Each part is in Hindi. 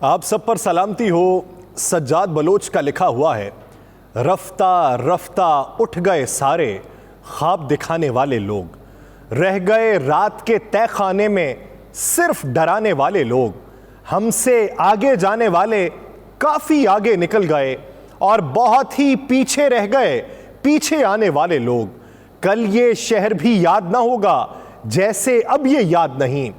आप सब पर सलामती हो। सज्जाद बलोच का लिखा हुआ है, रफ्ता रफ्ता उठ गए सारे ख्वाब दिखाने वाले लोग, रह गए रात के तय खाने में सिर्फ डराने वाले लोग, हमसे आगे जाने वाले काफ़ी आगे निकल गए और बहुत ही पीछे रह गए पीछे आने वाले लोग। कल ये शहर भी याद ना होगा जैसे अब ये याद नहीं,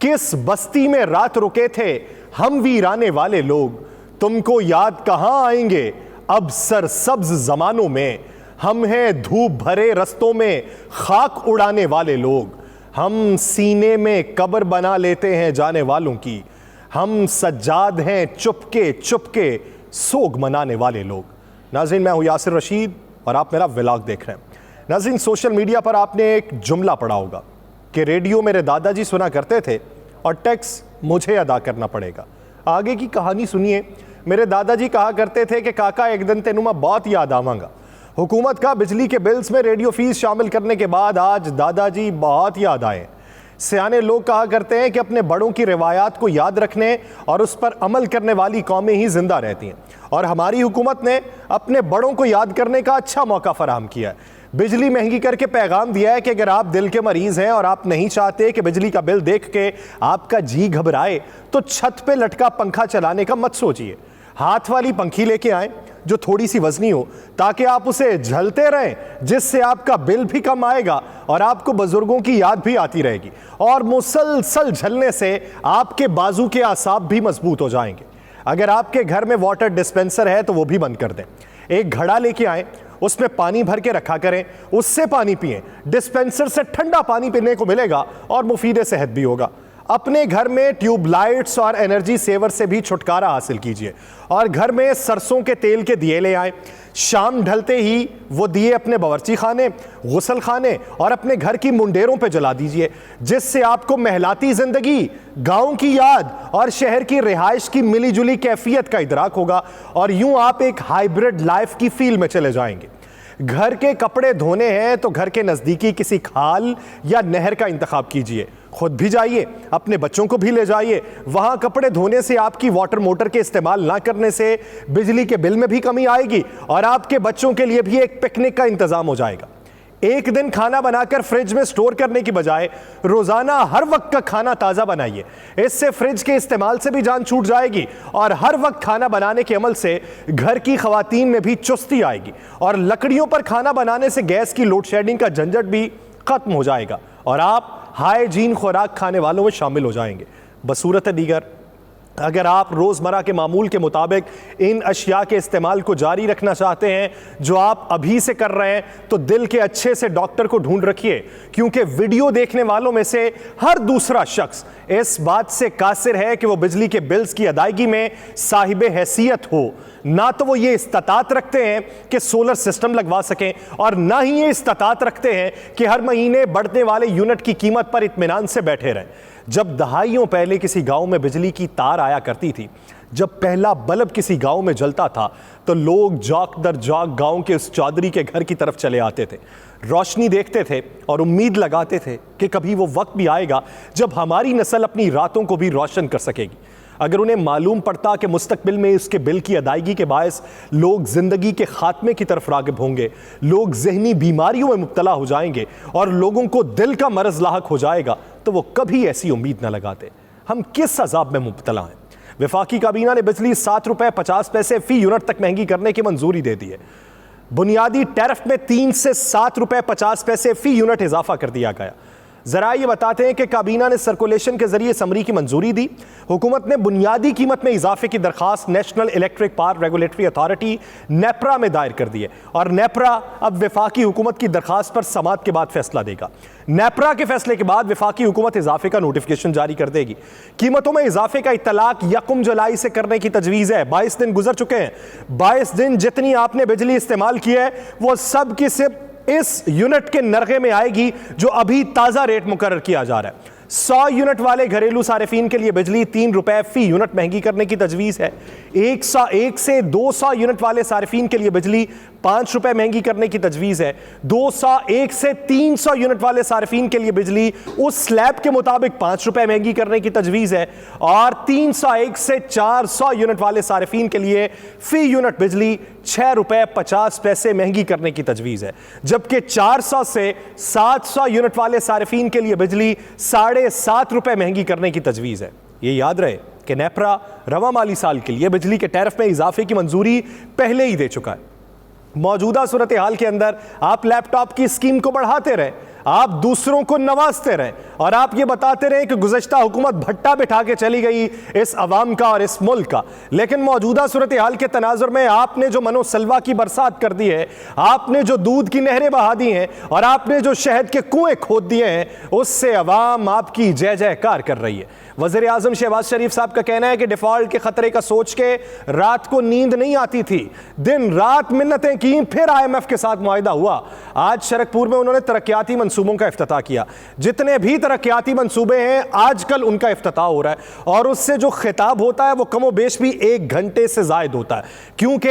किस बस्ती में रात रुके थे हम वीराने वाले लोग। तुमको याद कहाँ आएंगे अब सरसब्ज जमानों में, हम हैं धूप भरे रस्तों में खाक उड़ाने वाले लोग। हम सीने में कब्र बना लेते हैं जाने वालों की, हम सज्जाद हैं चुपके चुपके सोग मनाने वाले लोग। नाज़रीन, मैं हूँ यासिर रशीद और आप मेरा व्लॉग देख रहे हैं। नाज़रीन, सोशल मीडिया पर आपने एक जुमला पढ़ा होगा कि रेडियो मेरे दादाजी सुना करते थे और टैक्स मुझे अदा करना पड़ेगा। आगे की कहानी सुनिए। मेरे दादाजी कहा करते थे कि काका एक दिन तेनू मैं बहुत याद आवांगा। हुकूमत का बिजली के बिल्स में रेडियो फीस शामिल करने के बाद आज दादाजी बहुत याद आए। सियाने लोग कहा करते हैं कि अपने बड़ों की रिवायात को याद रखने और उस पर अमल करने वाली कौमें ही जिंदा रहती हैं, और हमारी हुकूमत ने अपने बड़ों को याद करने का अच्छा मौका फराहम किया है। बिजली महंगी करके पैगाम दिया है कि अगर आप दिल के मरीज हैं और आप नहीं चाहते कि बिजली का बिल देख के आपका जी घबराए, तो छत पे लटका पंखा चलाने का मत सोचिए। हाथ वाली पंखी लेके आएं जो थोड़ी सी वजनी हो, ताकि आप उसे झलते रहें, जिससे आपका बिल भी कम आएगा और आपको बुजुर्गों की याद भी आती रहेगी, और मुसलसल झलने से आपके बाजू के आसाब भी मजबूत हो जाएंगे। अगर आपके घर में वाटर डिस्पेंसर है तो वो भी बंद कर दें। एक घड़ा लेके आएं, उसमें पानी भर के रखा करें, उससे पानी पिएं। डिस्पेंसर से ठंडा पानी पीने को मिलेगा और मुफीद सेहत भी होगा। अपने घर में ट्यूबलाइट्स और एनर्जी सेवर से भी छुटकारा हासिल कीजिए और घर में सरसों के तेल के दिए ले आएं। शाम ढलते ही वो दिए अपने बावर्ची खाने, गुसल खाने और अपने घर की मुंडेरों पे जला दीजिए, जिससे आपको महलाती जिंदगी, गांव की याद और शहर की रिहाइश की मिली जुली कैफियत का इदराक होगा, और यूं आप एक हाइब्रिड लाइफ की फील में चले जाएंगे। घर के कपड़े धोने हैं तो घर के नज़दीकी किसी खाल या नहर का इंतखाब कीजिए। खुद भी जाइए, अपने बच्चों को भी ले जाइए। वहाँ कपड़े धोने से, आपकी वाटर मोटर के इस्तेमाल ना करने से बिजली के बिल में भी कमी आएगी और आपके बच्चों के लिए भी एक पिकनिक का इंतज़ाम हो जाएगा। एक दिन खाना बनाकर फ्रिज में स्टोर करने की बजाय रोजाना हर वक्त का खाना ताज़ा बनाइए। इससे फ्रिज के इस्तेमाल से भी जान छूट जाएगी और हर वक्त खाना बनाने के अमल से घर की खवातीन में भी चुस्ती आएगी, और लकड़ियों पर खाना बनाने से गैस की लोड शेडिंग का झंझट भी खत्म हो जाएगा और आप हाइजीन खुराक खाने वालों में शामिल हो जाएंगे। बसूरत दीगर, अगर आप रोज़मर्रा के मामूल के मुताबिक इन अशिया के इस्तेमाल को जारी रखना चाहते हैं जो आप अभी से कर रहे हैं, तो दिल के अच्छे से डॉक्टर को ढूंढ रखिए, क्योंकि वीडियो देखने वालों में से हर दूसरा शख्स इस बात से कासिर है कि वो बिजली के बिल्स की अदायगी में साहिब हैसियत हो। ना तो वो ये इस्तात रखते हैं कि सोलर सिस्टम लगवा सकें, और ना ही ये इस्तात रखते हैं कि हर महीने बढ़ने वाले यूनिट की कीमत पर इत्मीनान से बैठे रहें। जब दहाइयों पहले किसी गांव में बिजली की तार आया करती थी, जब पहला बल्ब किसी गांव में जलता था, तो लोग जौक दर जौक गांव के उस चौधरी के घर की तरफ चले आते थे, रोशनी देखते थे और उम्मीद लगाते थे कि कभी वो वक्त भी आएगा जब हमारी नस्ल अपनी रातों को भी रोशन कर सकेगी। अगर उन्हें मालूम पड़ता कि मुस्तकबिल में इसके बिल की अदायगी के बायस लोग जिंदगी के खात्मे की तरफ रागिब होंगे, लोग जहनी बीमारियों में मुब्तला हो जाएंगे और लोगों को दिल का मरज लाहक हो जाएगा, तो वो कभी ऐसी उम्मीद न लगाते। हम किस अजाब में मुब्तला हैं? वफाकी काबीना ने बिजली 7 रुपए 50 पैसे फी यूनिट तक महंगी करने की मंजूरी दे दी है। बुनियादी टैरिफ में 3 से 7 रुपए 50 पैसे फी यूनिट इजाफा कर दिया गया। जरा ये बताते हैं कि काबीना ने सर्कुलेशन के जरिए समरी की मंजूरी दी। हुकूमत ने बुनियादी कीमत में इजाफे की दरखास्त national electric power regulatory authority NEPRA में दायर कर दी है, और नेपरा अब वफाकी हुकूमत की दरखास्त पर समाअत के बाद फैसला देगा। नेपरा के फैसले के बाद वफाकी हुकूमत इजाफे का नोटिफिकेशन जारी कर देगी। कीमतों में इजाफे का इत्तलाक 1 जुलाई से करने की तजवीज़ है। 22 दिन गुजर चुके हैं। 22 दिन जितनी आपने बिजली इस्तेमाल की है वो सब की सिर्फ इस यूनिट के नरगे में आएगी जो अभी ताज़ा रेट मुकर्रर किया जा रहा है। 100 यूनिट वाले घरेलू सारिफीन के लिए बिजली 3 रुपए फी यूनिट महंगी करने की तजवीज़ है। 101 से 200 यूनिट वाले सारिफीन के लिए बिजली ₹5 महंगी करने की तजवीज़ है। 201 से 300 यूनिट वाले सार्फिन के लिए बिजली उस स्लैब के मुताबिक ₹5 महंगी करने की तजवीज़ है, और 301 से 400 यूनिट वाले सार्फिन के लिए फी यूनिट बिजली ₹6.50 महंगी करने की तजवीज़ है। जबकि 400 से 700 यूनिट वाले सार्फिन के लिए बिजली ₹7.5 महंगी करने की तजवीज़ है। ये याद रहे कि नेपरा रवा माली साल के लिए बिजली के टैरिफ में इजाफे की मंजूरी पहले ही दे चुका है। मौजूदा सूरत हाल के अंदर आप लैपटॉप की स्कीम को बढ़ाते रहे, आप दूसरों को नवाजते रहे, और आप ये बताते रहे कि गुज़श्ता हुकूमत भट्टा बिठा के चली गई इस अवाम का और इस मुल्क का। लेकिन मौजूदा सूरत हाल के तनाजुर में आपने जो मनोसलवा की बरसात कर दी है, आपने जो दूध की नहरें बहा दी हैं, और आपने जो शहद के कुएं खोद दिए हैं, उससे अवाम आपकी जय जयकार कर रही है। वज़ीर आज़म शहबाज शरीफ साहब का कहना है कि डिफ़ॉल्ट के ख़तरे का सोच के रात को नींद नहीं आती थी, दिन रात मिन्नतें की, फिर IMF के साथ मुआहिदा हुआ। आज शरकपुर में उन्होंने तरक्याती मंसूबों का इफ्तिताह किया। जितने भी तरक्याती मंसूबे हैं आजकल उनका इफ्तिताह हो रहा है, और उससे जो खिताब होता है वो कमो बेश भी 1 घंटे से ज़ायद होता है, क्योंकि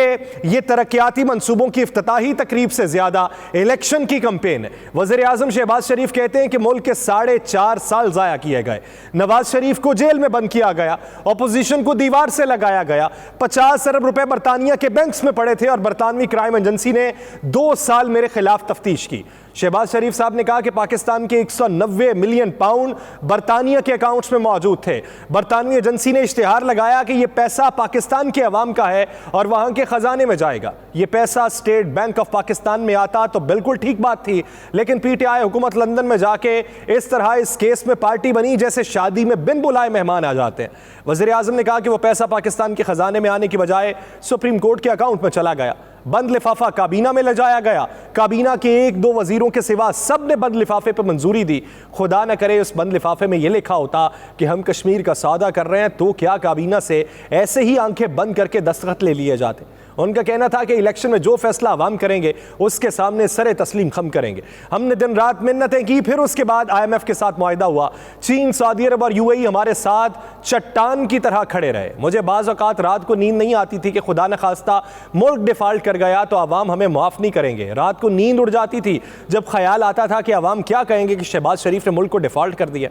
ये तरक्याती मंसूबों की इफ्तिताही तकरीब से ज़्यादा इलेक्शन की कैंपेन है। वज़ीर आज़म शहबाज शरीफ कहते हैं कि मुल्क के 4.5 साल ज़ाया किए गए, नवाज शरीफ को जेल में बंद किया गया, ऑपोजिशन को दीवार से लगाया गया, 50 अरब रुपए बरतानिया के बैंक्स में पड़े थे, और बरतानवी क्राइम एजेंसी ने 2 साल मेरे खिलाफ तफ्तीश की। शहबाज शरीफ साहब ने कहा कि पाकिस्तान के 190 मिलियन पाउंड बरतानिया के अकाउंट्स में मौजूद थे। बरतानवी एजेंसी ने इश्तिहार लगाया कि यह पैसा पाकिस्तान के अवाम का है और वहां के खजाने में जाएगा। यह पैसा स्टेट बैंक ऑफ पाकिस्तान में आता तो बिल्कुल ठीक बात थी, लेकिन PTI हुकूमत लंदन में जाके इस तरह इस केस में पार्टी बनी जैसे शादी में बिन बुलाए मेहमान आ जाते हैं। वज़ीर आज़म ने कहा कि वह पैसा पाकिस्तान के खजाने में आने की बजाय सुप्रीम कोर्ट के अकाउंट में चला गया। बंद लिफाफा काबीना में ले जाया गया, काबीना के 1-2 वजीरों के सिवा सब ने बंद लिफाफे पर मंजूरी दी। खुदा न करे उस बंद लिफाफे में यह लिखा होता कि हम कश्मीर का सौदा कर रहे हैं, तो क्या काबीना से ऐसे ही आंखें बंद करके दस्तखत ले लिए जाते। उनका कहना था कि इलेक्शन में जो फैसला अवाम करेंगे उसके सामने सरे तस्लीम खम करेंगे। हमने दिन रात मिन्नतें की, फिर उसके बाद IMF के साथ मुआहिदा हुआ। चीन, सऊदी अरब और UAE हमारे साथ चट्टान की तरह खड़े रहे। मुझे बाज़ औक़ात रात को नींद नहीं आती थी कि खुदा न खास्ता मुल्क डिफ़ॉल्ट कर गया तो अवाम हमें माफ़ नहीं करेंगे। रात को नींद उड़ जाती थी जब ख्याल आता था कि अवाम क्या कहेंगे कि शहबाज शरीफ ने मुल्क को डिफ़ॉल्ट कर दिया।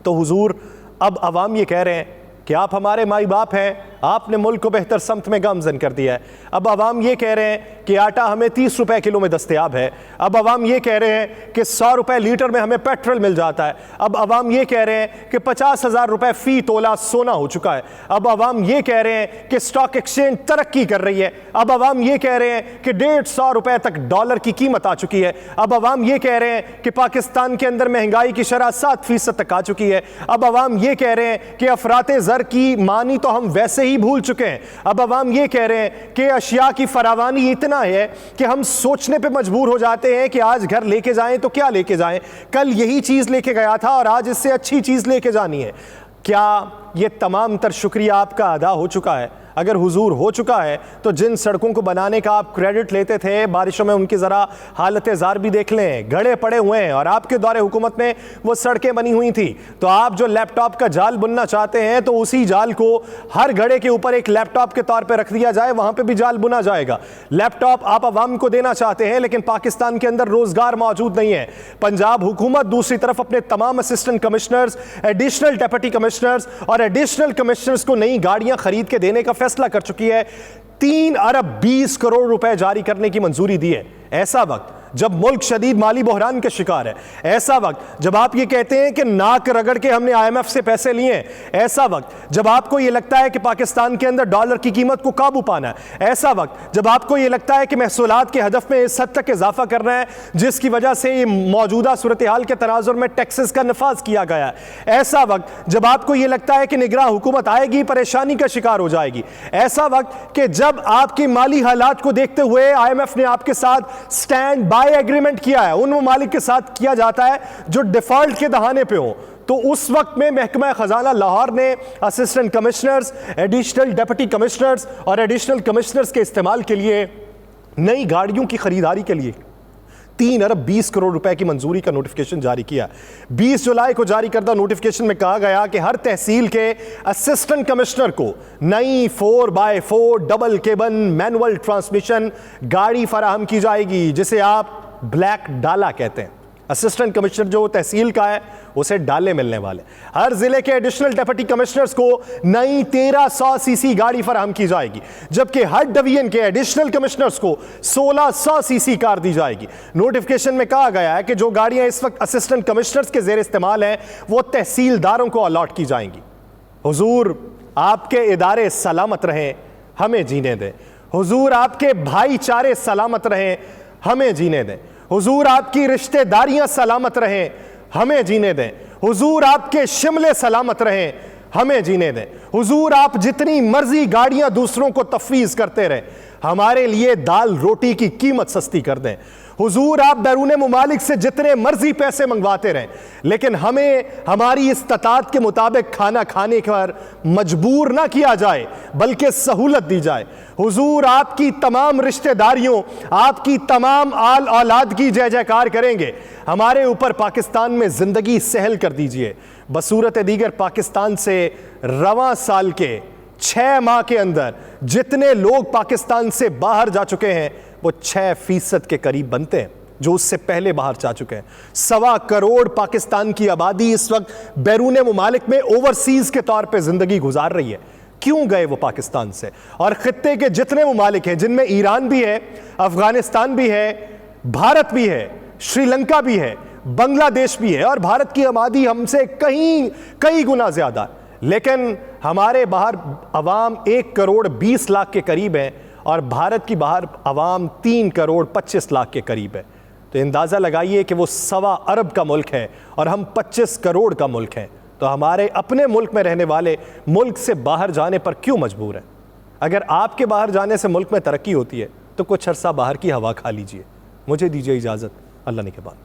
तो हुजूर, अब अवाम ये कह रहे हैं कि आप हमारे माई बाप हैं, आपने मुल्क को बेहतर समत में गामजन कर दिया है। अब अवाम ये कह रहे हैं कि आटा हमें 30 रुपए किलो में दस्तयाब है। अब अवाम ये कह रहे हैं कि 100 रुपए लीटर में हमें पेट्रोल मिल जाता है। अब अवाम ये कह रहे हैं कि 50,000 रुपए फी तोला सोना हो चुका है। अब अवाम ये कह रहे हैं कि स्टॉक एक्सचेंज तरक्की कर रही है। अब अवाम ये कह रहे हैं कि 150 रुपए तक डॉलर की कीमत आ चुकी है। अब अवाम ये कह रहे हैं कि पाकिस्तान के अंदर महंगाई की शरह 7% तक आ चुकी है। अब अवाम ये कह रहे हैं कि अफराते ज़र की मानी तो हम वैसे ही भूल चुके हैं। अब अवाम ये कह रहे हैं कि अशिया की फरावानी इतना है कि हम सोचने पे मजबूर हो जाते हैं कि आज घर लेके जाएं तो क्या लेके जाएं, कल यही चीज लेके गया था और आज इससे अच्छी चीज लेके जानी है। क्या ये तमाम तर शुक्रिया आपका अदा हो चुका है? अगर हुजूर हो चुका है तो जिन सड़कों को बनाने का आप क्रेडिट लेते थे, बारिशों में उनकी ज़रा हालत ज़ार भी देख लें, गड़े पड़े हुए हैं और आपके दौरे हुकूमत में वो सड़कें बनी हुई थी। तो आप जो लैपटॉप का जाल बुनना चाहते हैं तो उसी जाल को हर गड़े के ऊपर एक लैपटॉप के तौर पर रख दिया जाए, वहाँ पर भी जाल बुना जाएगा। लैपटॉप आप अवाम को देना चाहते हैं लेकिन पाकिस्तान के अंदर रोज़गार मौजूद नहीं है। पंजाब हुकूमत दूसरी तरफ अपने तमाम assistant commissioners, additional deputy commissioners और एडिशनल कमिश्नर्स को नई गाड़ियां खरीद के देने का फैसला कर चुकी है। 3 अरब 20 करोड़ रुपए जारी करने की मंजूरी दी है। ऐसा वक्त जब मुल्क शदीद माली बहरान के शिकार है, ऐसा वक्त जब आप ये कहते हैं कि नाक रगड़ के हमने IMF से पैसे लिए, ऐसा वक्त जब आपको ये लगता है कि पाकिस्तान के अंदर डॉलर की कीमत को काबू पाना है, ऐसा वक्त जब आपको ये लगता है कि महसूलात के हदफ में इस हद तक इजाफा करना है जिसकी वजह से ये मौजूदा सूरत हाल के तनाजुर में टैक्सेस का नफाज किया गया है, ऐसा वक्त जब आपको ये लगता है कि निगरान हुकूमत आएगी परेशानी का शिकार हो जाएगी, ऐसा वक्त कि जब आपकी माली हालात को देखते हुए IMF ने आपके साथ स्टैंड बाय एग्रीमेंट किया है, उन ममालिक के साथ किया जाता है जो डिफॉल्ट के दहाने पे हो, तो उस वक्त में महकमा खजाना लाहौर ने assistant commissioners, additional deputy commissioners और एडिशनल कमिश्नर्स के इस्तेमाल के लिए नई गाड़ियों की खरीदारी के लिए 3 अरब 20 करोड़ रुपए की मंजूरी का नोटिफिकेशन जारी किया। 20 जुलाई को जारी करदा नोटिफिकेशन में कहा गया कि हर तहसील के असिस्टेंट कमिश्नर को नई 4x4 डबल केबन मैनुअल ट्रांसमिशन गाड़ी फराहम की जाएगी, जिसे आप ब्लैक डाला कहते हैं। असिस्टेंट कमिश्नर जो तहसील का है उसे डाले मिलने वाले। हर जिले के एडिशनल डेप्यूटी कमिश्नर्स को नई 1300 सीसी गाड़ी फराहम की जाएगी, जबकि हर डिवीजन के एडिशनल कमिश्नर्स को 1600 सीसी कार दी जाएगी। नोटिफिकेशन में कहा गया है कि जो गाड़ियां इस वक्त असिस्टेंट कमिश्नर्स के जेर इस्तेमाल हैं वो तहसीलदारों को अलॉट की जाएंगी। हुजूर, आपके इदारे सलामत रहें, हमें जीने दें। हुजूर, आपके भाईचारे सलामत रहें, हमें जीने दें। हुजूर, आपकी रिश्तेदारियां सलामत रहें, हमें जीने दें। हुजूर, आपके शिमले सलामत रहें, हमें जीने दें। हुजूर, आप जितनी मर्जी गाड़ियां दूसरों को तफवीज करते रहें, हमारे लिए दाल रोटी की कीमत सस्ती कर दें। हुजूर, आप बैरून मुमालिक से जितने मर्जी पैसे मंगवाते रहें, लेकिन हमें हमारी इस्तात के मुताबिक खाना खाने पर मजबूर ना किया जाए, बल्कि सहूलत दी जाए। हुजूर, आपकी तमाम रिश्तेदारियों, आपकी तमाम आल औलाद की जय जयकार करेंगे। हमारे ऊपर पाकिस्तान में जिंदगी सहल कर दीजिए। बसूरत दीगर पाकिस्तान से रवां साल के 6 माह के अंदर जितने लोग पाकिस्तान से बाहर जा चुके हैं वो 6% के करीब बनते हैं जो उससे पहले बाहर जा चुके हैं। 1.25 करोड़ पाकिस्तान की आबादी इस वक्त बैरून मुमालिक में ओवरसीज के तौर पे जिंदगी गुजार रही है। क्यों गए वो पाकिस्तान से? और खित्ते के जितने मुमालिक हैं, जिनमें ईरान भी है, अफगानिस्तान भी है, भारत भी है, श्रीलंका भी है, बांग्लादेश भी है, और भारत की आबादी हमसे कई गुना ज्यादा, लेकिन हमारे बाहर अवाम 1 करोड़ 20 लाख के करीब है और भारत की बाहर अवाम 3 करोड़ 25 लाख के करीब है। तो अंदाज़ा लगाइए कि वो 1.25 अरब का मुल्क है और हम 25 करोड़ का मुल्क हैं। तो हमारे अपने मुल्क में रहने वाले मुल्क से बाहर जाने पर क्यों मजबूर हैं? अगर आपके बाहर जाने से मुल्क में तरक्की होती है तो कुछ अरसा बाहर की हवा खा लीजिए। मुझे दीजिए इजाज़त, अल्लाह ने के बाद।